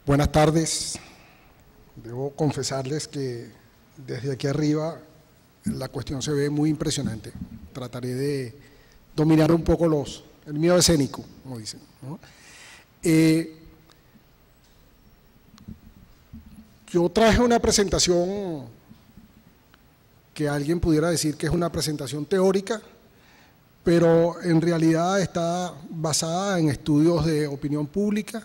Buenas tardes. Debo confesarles que desde aquí arriba la cuestión se ve muy impresionante. Trataré de dominar un poco el miedo escénico, como dicen, ¿no? Yo traje una presentación que alguien pudiera decir que es una presentación teórica, pero en realidad está basada en estudios de opinión pública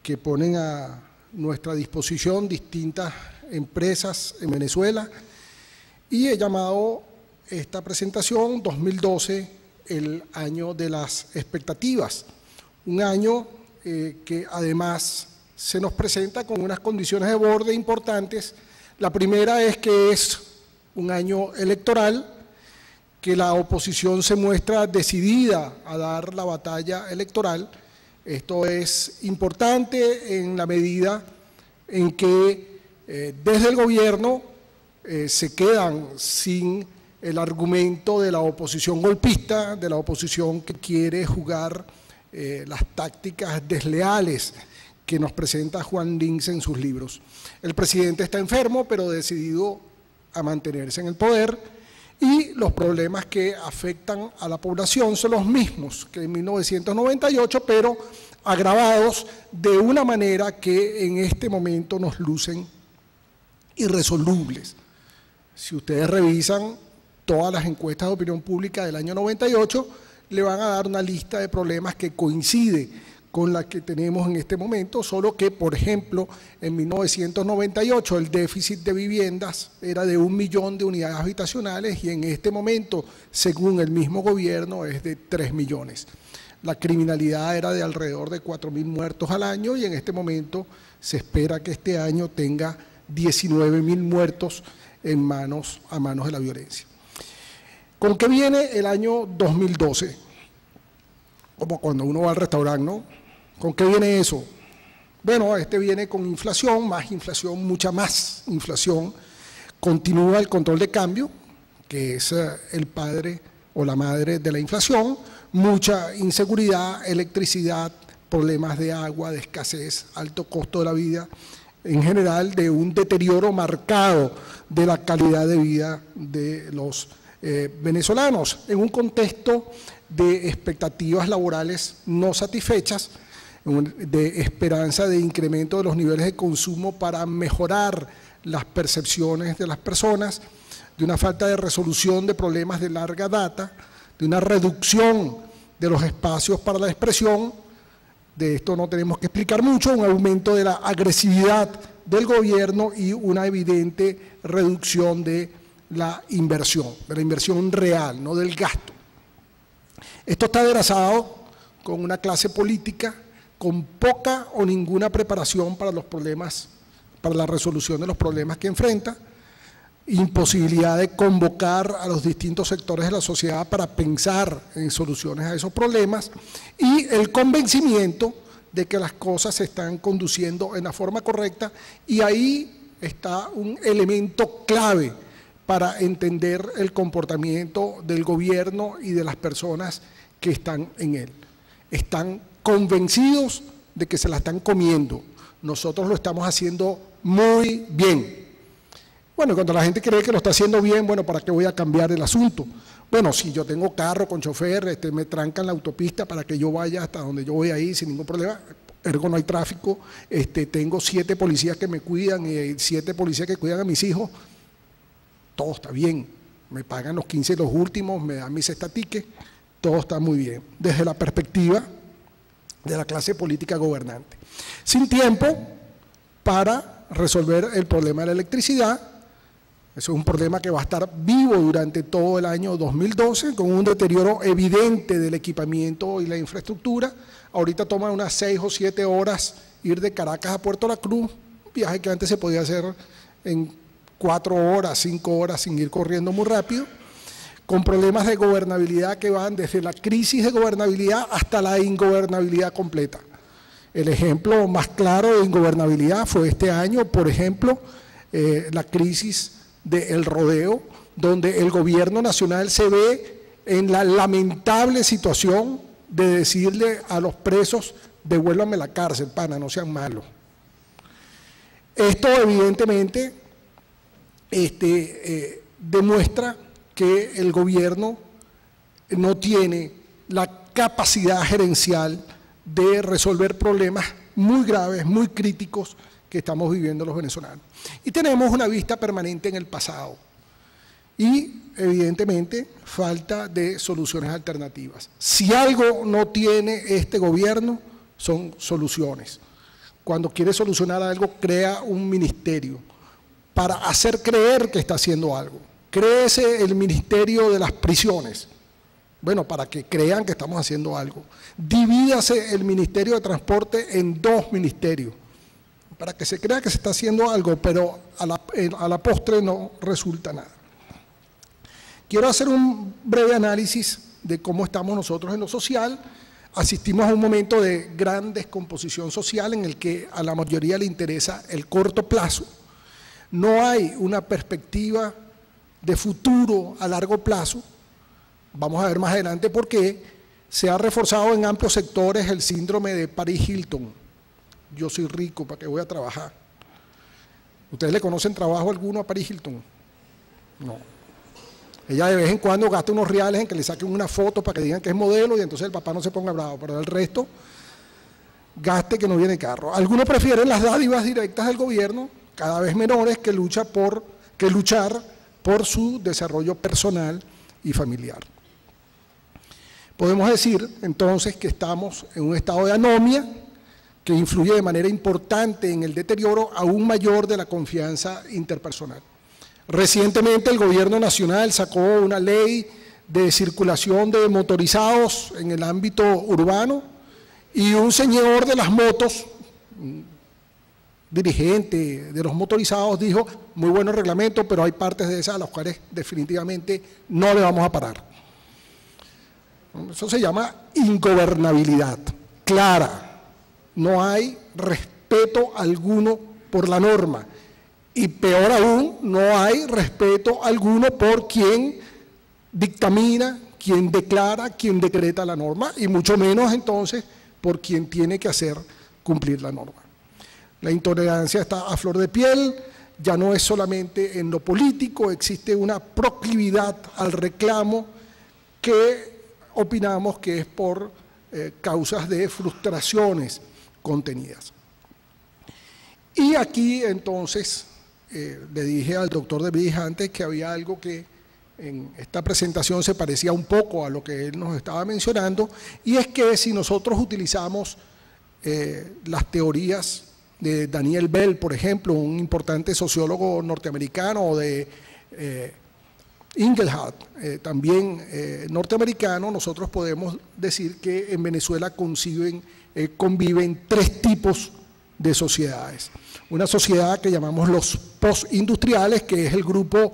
que ponen a nuestra disposición distintas empresas en Venezuela, y he llamado esta presentación 2012 el año de las expectativas, un año que además se nos presenta con unas condiciones de borde importantes. La primera es que es un año electoral, que la oposición se muestra decidida a dar la batalla electoral. Esto es importante en la medida en que desde el gobierno se quedan sin el argumento de la oposición golpista, de la oposición que quiere jugar las tácticas desleales que nos presenta Juan Lins en sus libros. El presidente está enfermo, pero decidido a mantenerse en el poder, y los problemas que afectan a la población son los mismos que en 1998, pero agravados de una manera que en este momento nos lucen irresolubles. Si ustedes revisan todas las encuestas de opinión pública del año 98, le van a dar una lista de problemas que coincide con la que tenemos en este momento, solo que, por ejemplo, en 1998 el déficit de viviendas era de 1 millón de unidades habitacionales y en este momento, según el mismo gobierno, es de 3 millones. La criminalidad era de alrededor de 4.000 muertos al año y en este momento se espera que este año tenga 19.000 muertos a manos de la violencia. ¿Con qué viene el año 2012? Como cuando uno va al restaurante, ¿no? ¿Con qué viene eso? Bueno, este viene con inflación, más inflación, mucha más inflación. Continúa el control de cambio, que es el padre o la madre de la inflación, mucha inseguridad, electricidad, problemas de agua, de escasez, alto costo de la vida, en general de un deterioro marcado de la calidad de vida de los venezolanos, en un contexto de expectativas laborales no satisfechas, de esperanza de incremento de los niveles de consumo para mejorar las percepciones de las personas, de una falta de resolución de problemas de larga data, de una reducción de los espacios para la expresión. De esto no tenemos que explicar mucho, un aumento de la agresividad del gobierno y una evidente reducción de la inversión real, no del gasto. Esto está aderezado con una clase política con poca o ninguna preparación para los problemas, para la resolución de los problemas que enfrenta, imposibilidad de convocar a los distintos sectores de la sociedad para pensar en soluciones a esos problemas y el convencimiento de que las cosas se están conduciendo en la forma correcta, y ahí está un elemento clave para entender el comportamiento del gobierno y de las personas que están en él. Están convencidos de que se la están comiendo. Nosotros lo estamos haciendo muy bien. Bueno, cuando la gente cree que lo está haciendo bien, bueno, ¿para qué voy a cambiar el asunto? Bueno, si yo tengo carro con chofer, me trancan la autopista para que yo vaya hasta donde yo voy ahí sin ningún problema, ergo no hay tráfico, tengo 7 policías que me cuidan y 7 policías que cuidan a mis hijos, todo está bien, me pagan los 15 y los últimos, me dan mis estatiques, todo está muy bien, desde la perspectiva de la clase política gobernante. Sin tiempo para resolver el problema de la electricidad. Eso es un problema que va a estar vivo durante todo el año 2012, con un deterioro evidente del equipamiento y la infraestructura. Ahorita toma unas 6 o 7 horas ir de Caracas a Puerto La Cruz, un viaje que antes se podía hacer en 4 horas, 5 horas, sin ir corriendo muy rápido, con problemas de gobernabilidad que van desde la crisis de gobernabilidad hasta la ingobernabilidad completa. El ejemplo más claro de ingobernabilidad fue este año, por ejemplo, la crisis del Rodeo, donde el gobierno nacional se ve en la lamentable situación de decirle a los presos: devuélvanme la cárcel, pana, no sean malos. Esto evidentemente demuestra que el gobierno no tiene la capacidad gerencial de resolver problemas muy graves, muy críticos que estamos viviendo los venezolanos. Y tenemos una vista permanente en el pasado y evidentemente falta de soluciones alternativas. Si algo no tiene este gobierno son soluciones. Cuando quiere solucionar algo, crea un ministerio para hacer creer que está haciendo algo. Créese el ministerio de las prisiones, bueno, para que crean que estamos haciendo algo. Divídase el ministerio de transporte en 2 ministerios, para que se crea que se está haciendo algo, pero a la postre no resulta nada. Quiero hacer un breve análisis de cómo estamos nosotros en lo social. Asistimos a un momento de gran descomposición social en el que a la mayoría le interesa el corto plazo. No hay una perspectiva de futuro a largo plazo. Vamos a ver más adelante por qué. Se ha reforzado en amplios sectores el síndrome de Paris Hilton. Yo soy rico, ¿para qué voy a trabajar? ¿Ustedes le conocen trabajo alguno a Paris Hilton? No. Ella de vez en cuando gasta unos reales en que le saquen una foto para que digan que es modelo y entonces el papá no se ponga bravo, pero el resto gaste que no viene carro. Algunos prefieren las dádivas directas del gobierno, cada vez menores, que luchar por su desarrollo personal y familiar. Podemos decir entonces que estamos en un estado de anomia que influye de manera importante en el deterioro aún mayor de la confianza interpersonal. Recientemente el gobierno nacional sacó una ley de circulación de motorizados en el ámbito urbano y un señor de las motos, dirigente de los motorizados, dijo: muy bueno el reglamento, pero hay partes de esas a las cuales definitivamente no le vamos a parar. Eso se llama ingobernabilidad clara. No hay respeto alguno por la norma. Y peor aún, no hay respeto alguno por quien dictamina, quien declara, quien decreta la norma, y mucho menos entonces por quien tiene que hacer cumplir la norma. La intolerancia está a flor de piel, ya no es solamente en lo político, existe una proclividad al reclamo que opinamos que es por causas de frustraciones contenidas. Y aquí entonces le dije al doctor David antes que había algo que en esta presentación se parecía un poco a lo que él nos estaba mencionando, y es que si nosotros utilizamos las teorías de Daniel Bell, por ejemplo, un importante sociólogo norteamericano, o de Inglehart, también norteamericano, nosotros podemos decir que en Venezuela conviven 3 tipos de sociedades. Una sociedad que llamamos los postindustriales, que es el grupo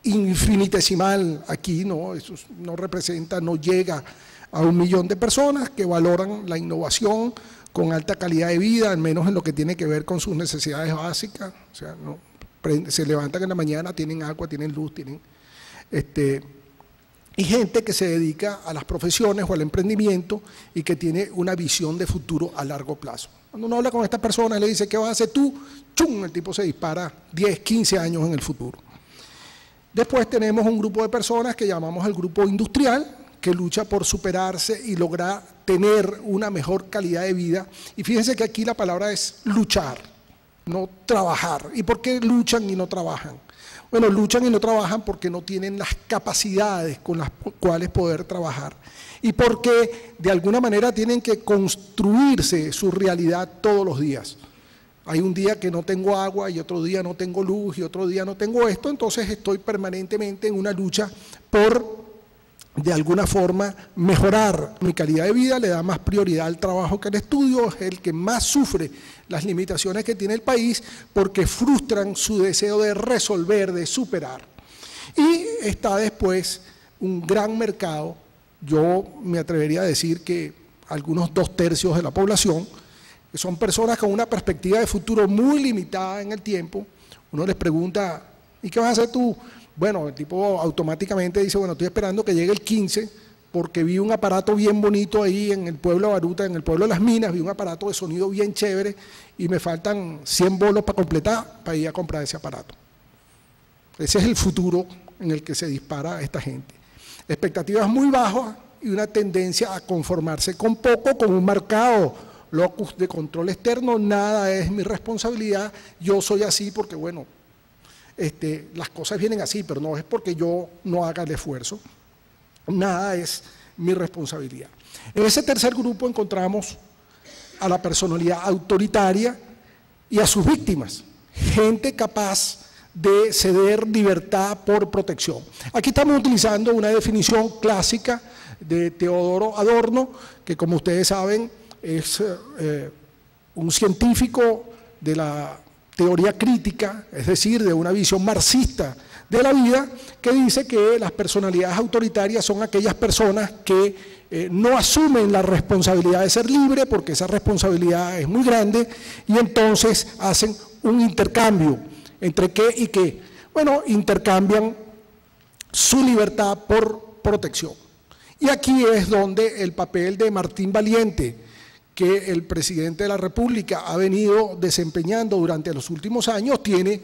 infinitesimal aquí, ¿no? Eso no representa, no llega a 1 millón de personas que valoran la innovación con alta calidad de vida, al menos en lo que tiene que ver con sus necesidades básicas. O sea, no, se levantan en la mañana, tienen agua, tienen luz, tienen y gente que se dedica a las profesiones o al emprendimiento y que tiene una visión de futuro a largo plazo. Cuando uno habla con estas personas y le dice: ¿qué vas a hacer tú? ¡Chum! El tipo se dispara 10, 15 años en el futuro. Después tenemos un grupo de personas que llamamos el grupo industrial, que lucha por superarse y lograr tener una mejor calidad de vida. Y fíjense que aquí la palabra es luchar, no trabajar. ¿Y por qué luchan y no trabajan? Bueno, luchan y no trabajan porque no tienen las capacidades con las cuales poder trabajar y porque de alguna manera tienen que construirse su realidad todos los días. Hay un día que no tengo agua y otro día no tengo luz y otro día no tengo esto, entonces estoy permanentemente en una lucha por, de alguna forma, mejorar mi calidad de vida. Le da más prioridad al trabajo que al estudio, es el que más sufre las limitaciones que tiene el país porque frustran su deseo de resolver, de superar. Y está después un gran mercado, yo me atrevería a decir que algunos 2/3 de la población, que son personas con una perspectiva de futuro muy limitada en el tiempo. Uno les pregunta: ¿y qué vas a hacer tú? Bueno, el tipo automáticamente dice: bueno, estoy esperando que llegue el 15 porque vi un aparato bien bonito ahí en el pueblo de Baruta, en el pueblo de Las Minas, vi un aparato de sonido bien chévere y me faltan 100 bolos para completar, para ir a comprar ese aparato. Ese es el futuro en el que se dispara esta gente. Expectativas muy bajas y una tendencia a conformarse con poco, con un marcado locus de control externo. Nada es mi responsabilidad, yo soy así porque, bueno, las cosas vienen así, pero no es porque yo no haga el esfuerzo. Nada es mi responsabilidad. En ese tercer grupo encontramos a la personalidad autoritaria y a sus víctimas, gente capaz de ceder libertad por protección. Aquí estamos utilizando una definición clásica de Teodoro Adorno, que como ustedes saben es un científico de la teoría crítica, es decir, de una visión marxista de la vida, que dice que las personalidades autoritarias son aquellas personas que no asumen la responsabilidad de ser libre, porque esa responsabilidad es muy grande, y entonces hacen un intercambio. ¿Entre qué y qué? Bueno, intercambian su libertad por protección. Y aquí es donde el papel de Martín Valiente, que el presidente de la República ha venido desempeñando durante los últimos años, tiene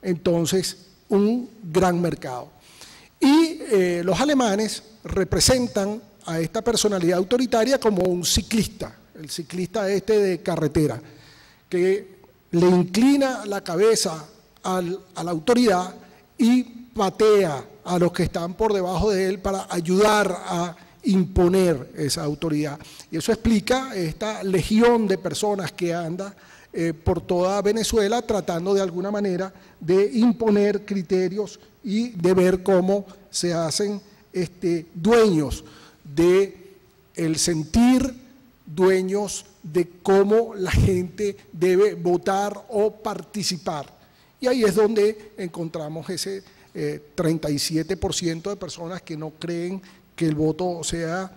entonces un gran mercado. Y los alemanes representan a esta personalidad autoritaria como un ciclista, el ciclista de carretera, que le inclina la cabeza a la autoridad y patea a los que están por debajo de él para ayudar a imponer esa autoridad. Y eso explica esta legión de personas que anda por toda Venezuela tratando de alguna manera de imponer criterios y de ver cómo se hacen dueños del sentir, dueños de cómo la gente debe votar o participar. Y ahí es donde encontramos ese 37% de personas que no creen que el voto sea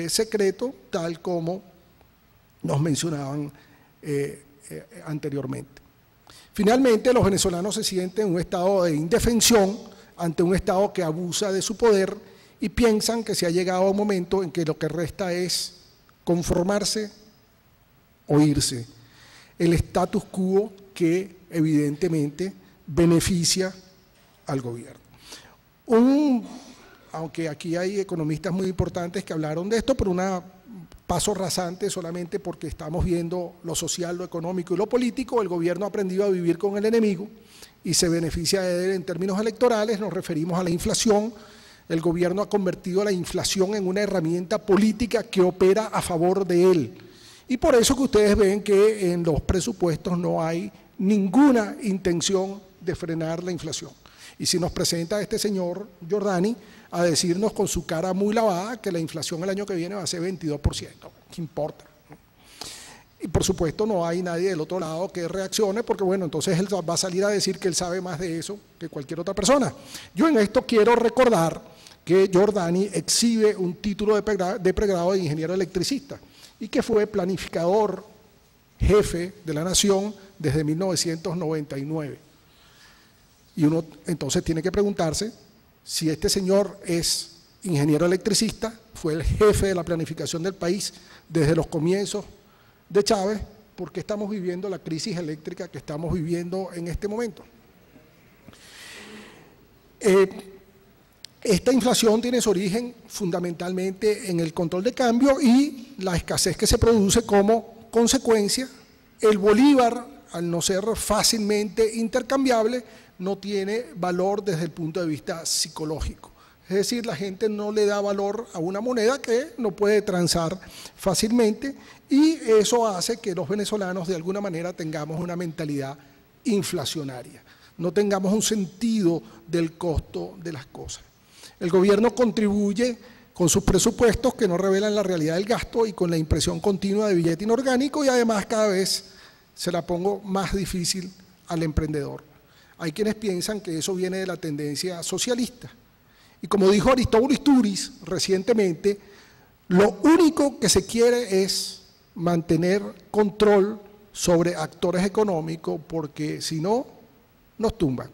secreto, tal como nos mencionaban anteriormente. Finalmente, los venezolanos se sienten en un estado de indefensión ante un Estado que abusa de su poder y piensan que se ha llegado a un momento en que lo que resta es conformarse o irse. El status quo que evidentemente beneficia al gobierno. Aunque aquí hay economistas muy importantes que hablaron de esto, pero un paso rasante solamente porque estamos viendo lo social, lo económico y lo político. El gobierno ha aprendido a vivir con el enemigo y se beneficia de él en términos electorales. Nos referimos a la inflación. El gobierno ha convertido la inflación en una herramienta política que opera a favor de él. Y por eso que ustedes ven que en los presupuestos no hay ninguna intención de frenar la inflación. Y si nos presenta este señor Giordani a decirnos con su cara muy lavada que la inflación el año que viene va a ser 22%, ¿qué importa? Y por supuesto no hay nadie del otro lado que reaccione, porque bueno, entonces él va a salir a decir que él sabe más de eso que cualquier otra persona. Yo en esto quiero recordar que Giordani exhibe un título de pregrado de ingeniero electricista y que fue planificador jefe de la nación desde 1999. Y uno entonces tiene que preguntarse si este señor es ingeniero electricista, fue el jefe de la planificación del país desde los comienzos de Chávez, ¿por qué estamos viviendo la crisis eléctrica que estamos viviendo en este momento? Esta inflación tiene su origen fundamentalmente en el control de cambio y la escasez que se produce como consecuencia. El bolívar, al no ser fácilmente intercambiable, no tiene valor desde el punto de vista psicológico. Es decir, la gente no le da valor a una moneda que no puede transar fácilmente y eso hace que los venezolanos de alguna manera tengamos una mentalidad inflacionaria, no tengamos un sentido del costo de las cosas. El gobierno contribuye con sus presupuestos que no revelan la realidad del gasto y con la impresión continua de billete inorgánico y además cada vez se la pongo más difícil al emprendedor. Hay quienes piensan que eso viene de la tendencia socialista. Y como dijo Aristóbulo Istúriz recientemente, lo único que se quiere es mantener control sobre actores económicos porque si no, nos tumban.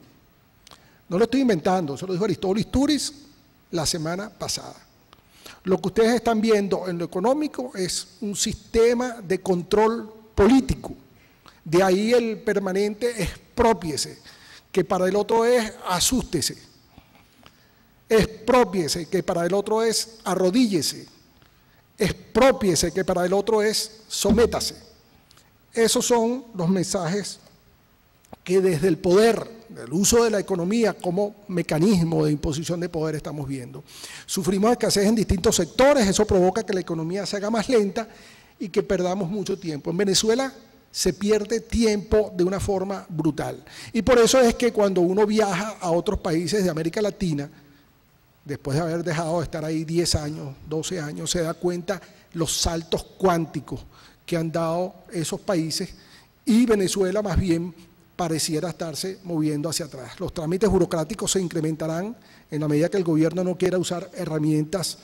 No lo estoy inventando, eso lo dijo Aristóbulo Istúriz la semana pasada. Lo que ustedes están viendo en lo económico es un sistema de control político. De ahí el permanente exprópiese, que para el otro es asústese. Exprópiese, que para el otro es arrodíllese. Exprópiese, que para el otro es sométase. Esos son los mensajes que desde el poder, el uso de la economía como mecanismo de imposición de poder estamos viendo. Sufrimos escasez en distintos sectores, eso provoca que la economía se haga más lenta y que perdamos mucho tiempo. En Venezuela se pierde tiempo de una forma brutal. Y por eso es que cuando uno viaja a otros países de América Latina, después de haber dejado de estar ahí 10 años, 12 años, se da cuenta los saltos cuánticos que han dado esos países y Venezuela más bien pareciera estarse moviendo hacia atrás. Los trámites burocráticos se incrementarán en la medida que el gobierno no quiera usar herramientas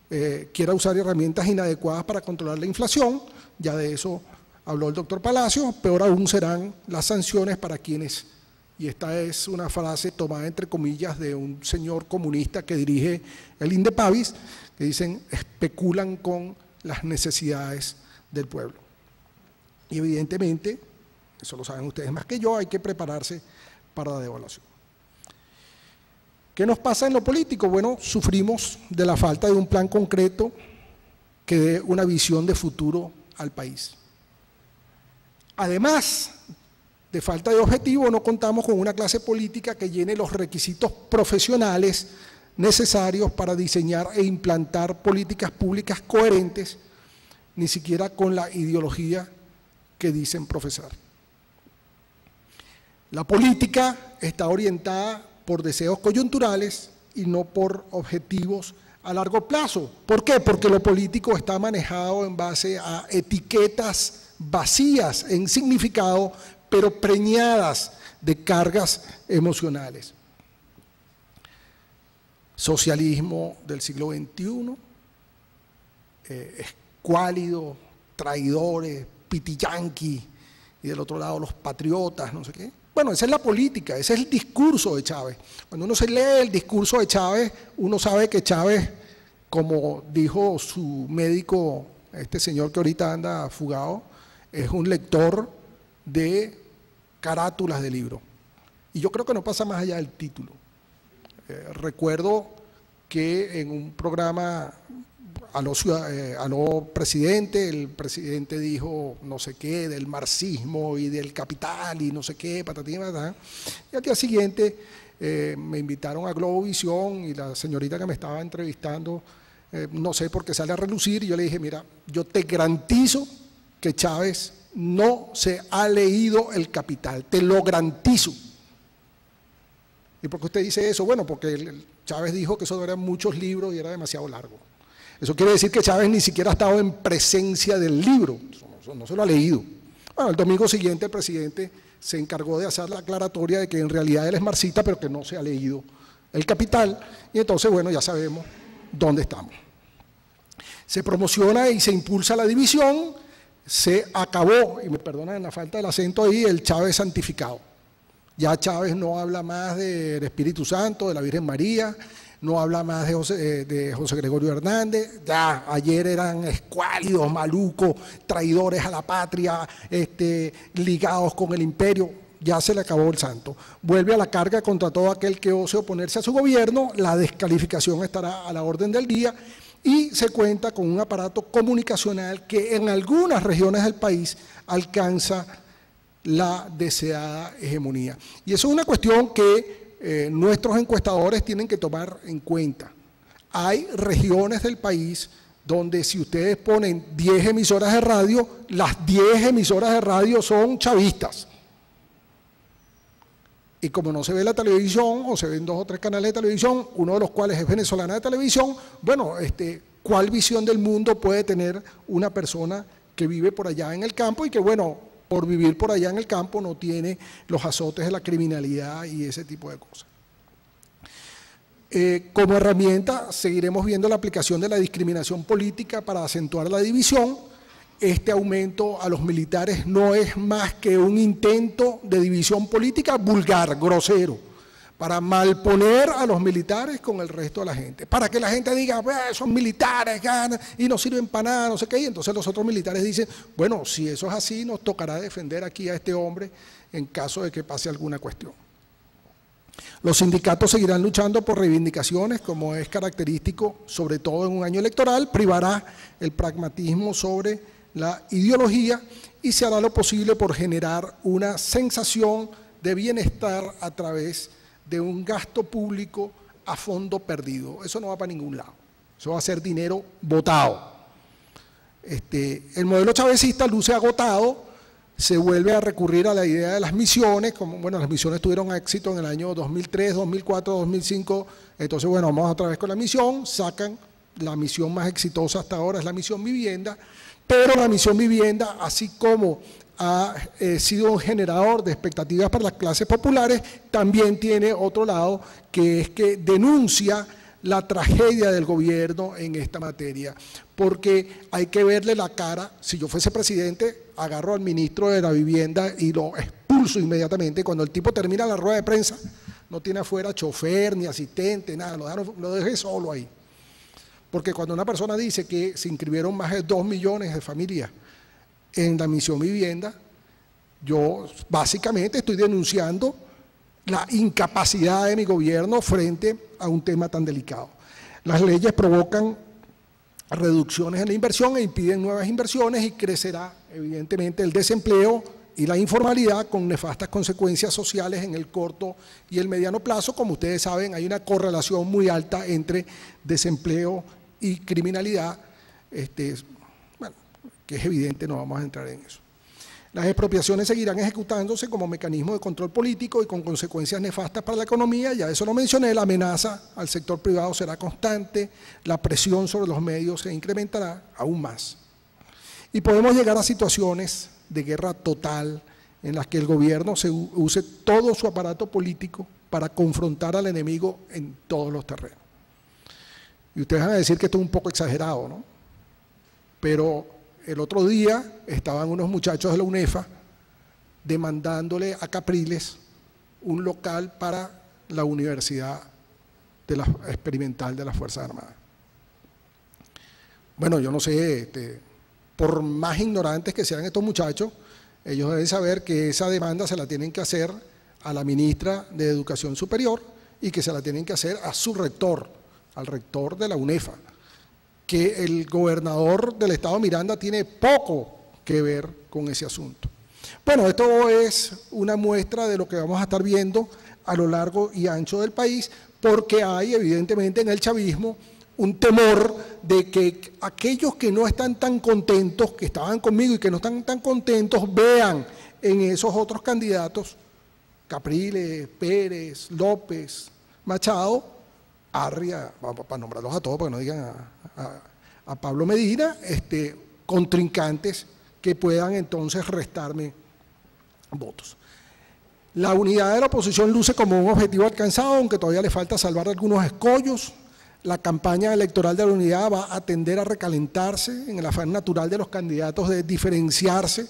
inadecuadas para controlar la inflación. Ya de eso habló el doctor Palacio. Peor aún serán las sanciones para quienes, y esta es una frase tomada entre comillas de un señor comunista que dirige el Indepavis, que dicen especulan con las necesidades del pueblo. Y evidentemente, eso lo saben ustedes más que yo, hay que prepararse para la devaluación. ¿Qué nos pasa en lo político? Bueno, sufrimos de la falta de un plan concreto que dé una visión de futuro al país. Además de falta de objetivo, no contamos con una clase política que llene los requisitos profesionales necesarios para diseñar e implantar políticas públicas coherentes, ni siquiera con la ideología que dicen profesar. La política está orientada por deseos coyunturales y no por objetivos a largo plazo. ¿Por qué? Porque lo político está manejado en base a etiquetas vacías en significado, pero preñadas de cargas emocionales. Socialismo del siglo XXI, escuálido, traidores, pitiyanqui, y del otro lado los patriotas, no sé qué. Bueno, esa es la política, ese es el discurso de Chávez. Cuando uno se lee el discurso de Chávez, uno sabe que Chávez, como dijo su médico, este señor que ahorita anda fugado, es un lector de carátulas de libro. Y yo creo que no pasa más allá del título. Recuerdo que en un programa aló presidente, el presidente dijo no sé qué del marxismo y del capital y no sé qué, patatín, patatán. Y al día siguiente me invitaron a Globovisión y la señorita que me estaba entrevistando, no sé por qué sale a relucir, y yo le dije, mira, yo te garantizo que Chávez no se ha leído El Capital, te lo garantizo. ¿Y por qué usted dice eso? Bueno, porque Chávez dijo que eso eran muchos libros y era demasiado largo. Eso quiere decir que Chávez ni siquiera ha estado en presencia del libro, no se lo ha leído. Bueno, el domingo siguiente el presidente se encargó de hacer la aclaratoria de que en realidad él es marxista, pero que no se ha leído El Capital, y entonces, bueno, ya sabemos dónde estamos. Se promociona y se impulsa la división, se acabó, y me perdonan la falta del acento ahí, el Chávez santificado. Ya Chávez no habla más del Espíritu Santo, de la Virgen María, no habla más de José Gregorio Hernández, ya ayer eran escuálidos, malucos, traidores a la patria, ligados con el imperio, ya se le acabó el santo. Vuelve a la carga contra todo aquel que ose oponerse a su gobierno, la descalificación estará a la orden del día y se cuenta con un aparato comunicacional que en algunas regiones del país alcanza la deseada hegemonía. Y eso es una cuestión que nuestros encuestadores tienen que tomar en cuenta. Hay regiones del país donde si ustedes ponen 10 emisoras de radio, las 10 emisoras de radio son chavistas. Y como no se ve la televisión, o se ven 2 o 3 canales de televisión, uno de los cuales es venezolana de televisión, bueno, ¿cuál visión del mundo puede tener una persona que vive por allá en el campo y que, bueno, por vivir por allá en el campo no tiene los azotes de la criminalidad y ese tipo de cosas? Como herramienta seguiremos viendo la aplicación de la discriminación política para acentuar la división. Este aumento a los militares no es más que un intento de división política vulgar, grosero, para malponer a los militares con el resto de la gente, para que la gente diga, son militares, ganan y no sirven para nada, no sé qué, y entonces los otros militares dicen, bueno, si eso es así, nos tocará defender aquí a este hombre en caso de que pase alguna cuestión. Los sindicatos seguirán luchando por reivindicaciones, como es característico, sobre todo en un año electoral, privará el pragmatismo sobre la ideología y se hará lo posible por generar una sensación de bienestar a través de un gasto público a fondo perdido. Eso no va para ningún lado, eso va a ser dinero botado. El modelo chavecista luce agotado, se vuelve a recurrir a la idea de las misiones, como bueno, las misiones tuvieron éxito en el año 2003, 2004, 2005, entonces bueno, vamos otra vez con la misión, sacan la misión más exitosa hasta ahora, es la misión vivienda, pero la misión vivienda, así como ha sido un generador de expectativas para las clases populares, también tiene otro lado, que es que denuncia la tragedia del gobierno en esta materia, porque hay que verle la cara. Si yo fuese presidente, agarro al ministro de la vivienda y lo expulso inmediatamente. Cuando el tipo termina la rueda de prensa, no tiene afuera chofer ni asistente, nada, lo dejé solo ahí. Porque cuando una persona dice que se inscribieron más de 2 millones de familias en la misión vivienda, yo básicamente estoy denunciando la incapacidad de mi gobierno frente a un tema tan delicado. Las leyes provocan reducciones en la inversión e impiden nuevas inversiones y crecerá evidentemente el desempleo y la informalidad con nefastas consecuencias sociales en el corto y el mediano plazo. Como ustedes saben, hay una correlación muy alta entre desempleo y criminalidad, bueno, que es evidente, no vamos a entrar en eso. Las expropiaciones seguirán ejecutándose como mecanismo de control político y con consecuencias nefastas para la economía, ya eso lo mencioné, la amenaza al sector privado será constante, la presión sobre los medios se incrementará aún más. Y podemos llegar a situaciones de guerra total en las que el gobierno use todo su aparato político para confrontar al enemigo en todos los terrenos. Y ustedes van a decir que esto es un poco exagerado, ¿no? Pero el otro día estaban unos muchachos de la UNEFA demandándole a Capriles un local para la Universidad Experimental de las Fuerzas Armadas. Bueno, yo no sé, por más ignorantes que sean estos muchachos, ellos deben saber que esa demanda se la tienen que hacer a la ministra de Educación Superior y que se la tienen que hacer a su rector, al rector de la UNEFA, que el gobernador del estado Miranda tiene poco que ver con ese asunto. Bueno, esto es una muestra de lo que vamos a estar viendo a lo largo y ancho del país, porque hay evidentemente en el chavismo un temor de que aquellos que no están tan contentos, que estaban conmigo y que no están tan contentos, vean en esos otros candidatos, Capriles, Pérez, López, Machado, Arria, para nombrarlos a todos, para que no digan a Pablo Medina, contrincantes que puedan entonces restarme votos. La unidad de la oposición luce como un objetivo alcanzado, aunque todavía le falta salvar algunos escollos. La campaña electoral de la unidad va a tender a recalentarse en el afán natural de los candidatos de diferenciarse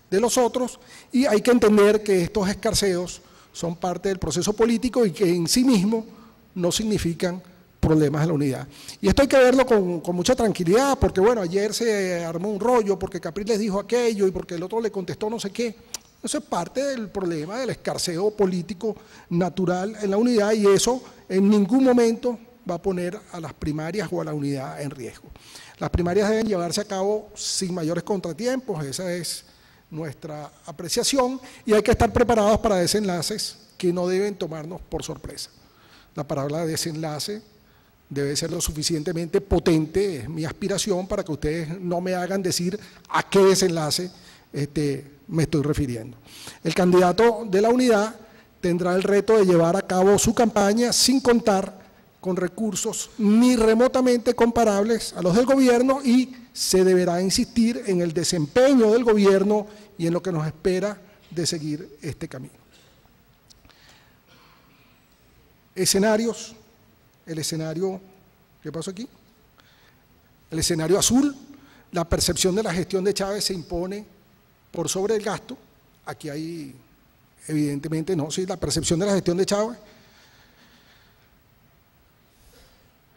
de los otros, y hay que entender que estos escarceos son parte del proceso político y que en sí mismo no significan problemas de la unidad. Y esto hay que verlo con mucha tranquilidad, porque bueno, ayer se armó un rollo, porque Capriles dijo aquello y porque el otro le contestó no sé qué. Eso es parte del problema del escarceo político natural en la unidad, y eso en ningún momento va a poner a las primarias o a la unidad en riesgo. Las primarias deben llevarse a cabo sin mayores contratiempos, esa es nuestra apreciación, y hay que estar preparados para desenlaces que no deben tomarnos por sorpresa. La palabra desenlace debe ser lo suficientemente potente, es mi aspiración, para que ustedes no me hagan decir a qué desenlace me estoy refiriendo. El candidato de la unidad tendrá el reto de llevar a cabo su campaña sin contar con recursos ni remotamente comparables a los del gobierno, y se deberá insistir en el desempeño del gobierno y en lo que nos espera de seguir este camino. Escenarios, el escenario, ¿qué pasó aquí? El escenario azul, la percepción de la gestión de Chávez se impone por sobre el gasto. Aquí hay, evidentemente, no, sí, la percepción de la gestión de Chávez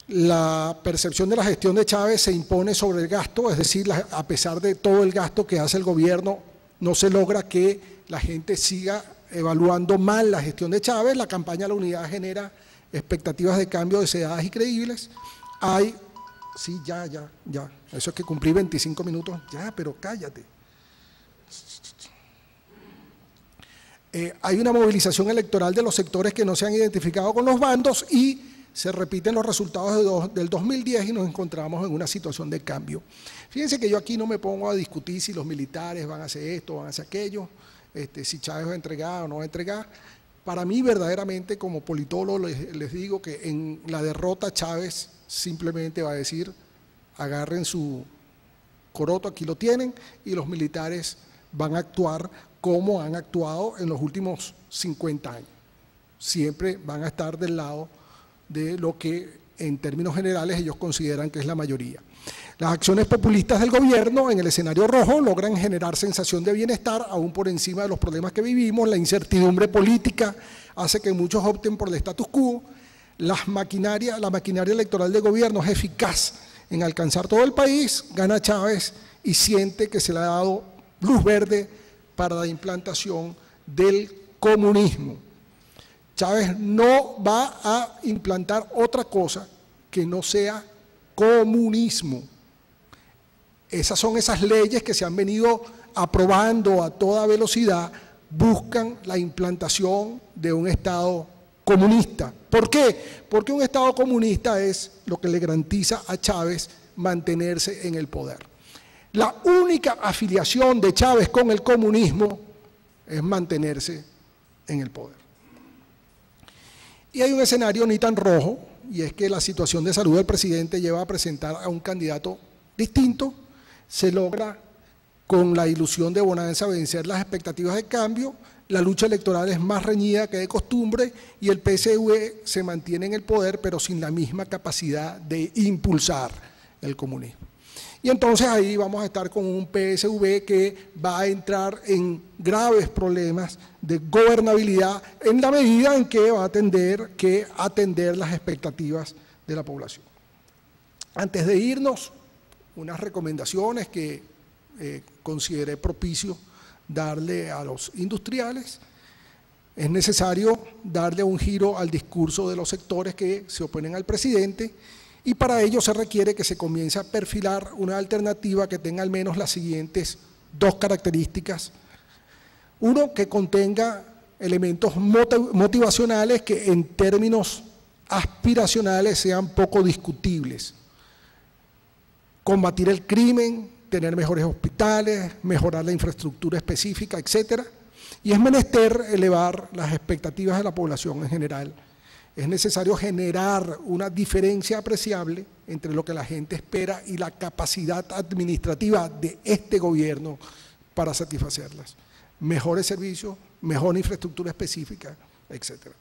La percepción de la gestión de Chávez se impone sobre el gasto, es decir, a pesar de todo el gasto que hace el gobierno, no se logra que la gente siga evaluando mal la gestión de Chávez. La campaña de la unidad genera expectativas de cambio deseadas y creíbles. Sí, ya, eso es que cumplí 25 minutos, ya, pero cállate. Hay una movilización electoral de los sectores que no se han identificado con los bandos y se repiten los resultados del 2010 y nos encontramos en una situación de cambio. Fíjense que yo aquí no me pongo a discutir si los militares van a hacer esto, van a hacer aquello, si Chávez va a entregar o no va a entregar. Para mí, verdaderamente, como politólogo, les digo que en la derrota Chávez simplemente va a decir, agarren su coroto, aquí lo tienen, y los militares van a actuar como han actuado en los últimos 50 años. Siempre van a estar del lado de lo que en términos generales ellos consideran que es la mayoría. Las acciones populistas del gobierno en el escenario rojo logran generar sensación de bienestar aún por encima de los problemas que vivimos. La incertidumbre política hace que muchos opten por el status quo. La maquinaria electoral del gobierno es eficaz en alcanzar todo el país. Gana Chávez y siente que se le ha dado luz verde para la implantación del comunismo. Chávez no va a implantar otra cosa que no sea comunismo. Esas son esas leyes que se han venido aprobando a toda velocidad, buscan la implantación de un Estado comunista. ¿Por qué? Porque un Estado comunista es lo que le garantiza a Chávez mantenerse en el poder. La única afiliación de Chávez con el comunismo es mantenerse en el poder. Y hay un escenario ni tan rojo, y es que la situación de salud del presidente lleva a presentar a un candidato distinto. Se logra con la ilusión de bonanza vencer las expectativas de cambio, la lucha electoral es más reñida que de costumbre y el PSV se mantiene en el poder pero sin la misma capacidad de impulsar el comunismo. Y entonces ahí vamos a estar con un PSV que va a entrar en graves problemas de gobernabilidad en la medida en que va a tener que atender las expectativas de la población. Antes de irnos, unas recomendaciones que consideré propicio darle a los industriales. Es necesario darle un giro al discurso de los sectores que se oponen al presidente y para ello se requiere que se comience a perfilar una alternativa que tenga al menos las siguientes dos características. Uno, que contenga elementos motivacionales que en términos aspiracionales sean poco discutibles. Combatir el crimen, tener mejores hospitales, mejorar la infraestructura específica, etcétera. Y es menester elevar las expectativas de la población en general. Es necesario generar una diferencia apreciable entre lo que la gente espera y la capacidad administrativa de este gobierno para satisfacerlas. Mejores servicios, mejor infraestructura específica, etcétera.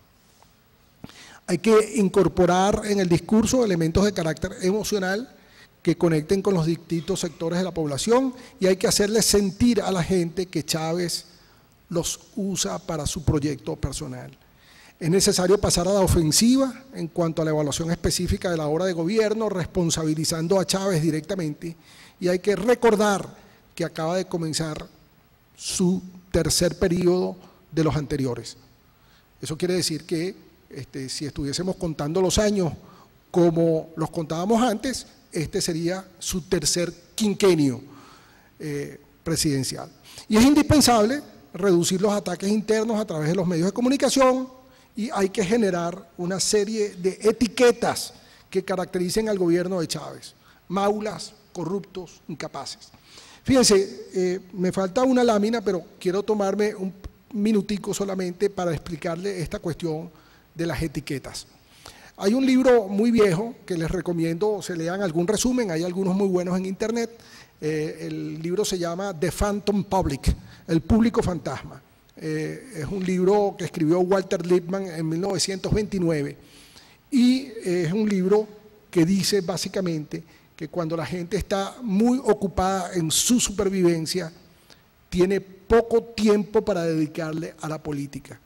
Hay que incorporar en el discurso elementos de carácter emocional que conecten con los distintos sectores de la población y hay que hacerles sentir a la gente que Chávez los usa para su proyecto personal. Es necesario pasar a la ofensiva en cuanto a la evaluación específica de la obra de gobierno, responsabilizando a Chávez directamente, y hay que recordar que acaba de comenzar su tercer periodo de los anteriores. Eso quiere decir que si estuviésemos contando los años como los contábamos antes, este sería su tercer quinquenio presidencial. Y es indispensable reducir los ataques internos a través de los medios de comunicación y hay que generar una serie de etiquetas que caractericen al gobierno de Chávez. Maulas, corruptos, incapaces. Fíjense, me falta una lámina, pero quiero tomarme un minutico solamente para explicarle esta cuestión de las etiquetas. Hay un libro muy viejo que les recomiendo se lean algún resumen, hay algunos muy buenos en internet. El libro se llama The Phantom Public, el público fantasma. Es un libro que escribió Walter Lippmann en 1929 y es un libro que dice básicamente que cuando la gente está muy ocupada en su supervivencia, tiene poco tiempo para dedicarle a la política.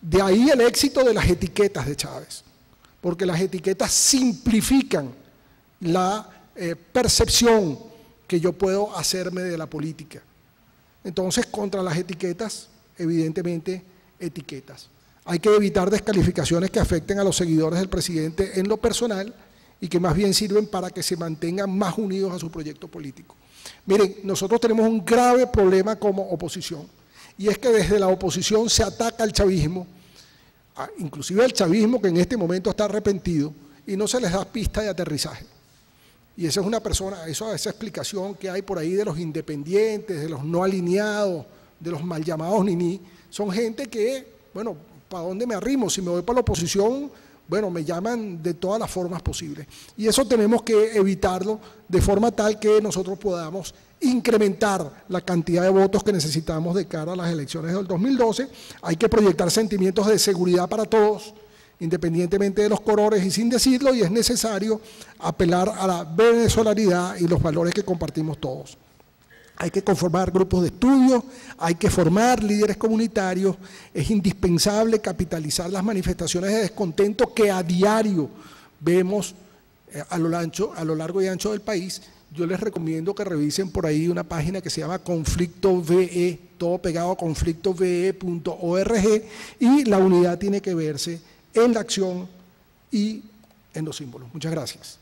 De ahí el éxito de las etiquetas de Chávez. porque las etiquetas simplifican la percepción que yo puedo hacerme de la política. Entonces, contra las etiquetas, evidentemente, etiquetas. Hay que evitar descalificaciones que afecten a los seguidores del presidente en lo personal y que más bien sirven para que se mantengan más unidos a su proyecto político. Miren, nosotros tenemos un grave problema como oposición, y es que desde la oposición se ataca al chavismo, inclusive al chavismo que en este momento está arrepentido, y no se les da pista de aterrizaje. Y esa es una persona, esa explicación que hay por ahí de los independientes, de los no alineados, de los mal llamados niní, son gente que, bueno, ¿para dónde me arrimo? Si me voy para la oposición, bueno, me llaman de todas las formas posibles. Y eso tenemos que evitarlo de forma tal que nosotros podamos incrementar la cantidad de votos que necesitamos de cara a las elecciones del 2012. Hay que proyectar sentimientos de seguridad para todos, independientemente de los colores y sin decirlo, y es necesario apelar a la venezolaridad y los valores que compartimos todos. Hay que conformar grupos de estudio, hay que formar líderes comunitarios, es indispensable capitalizar las manifestaciones de descontento que a diario vemos a lo largo y ancho del país. Yo les recomiendo que revisen por ahí una página que se llama Conflicto VE, todo pegado a conflictove.org, y la unidad tiene que verse en la acción y en los símbolos. Muchas gracias.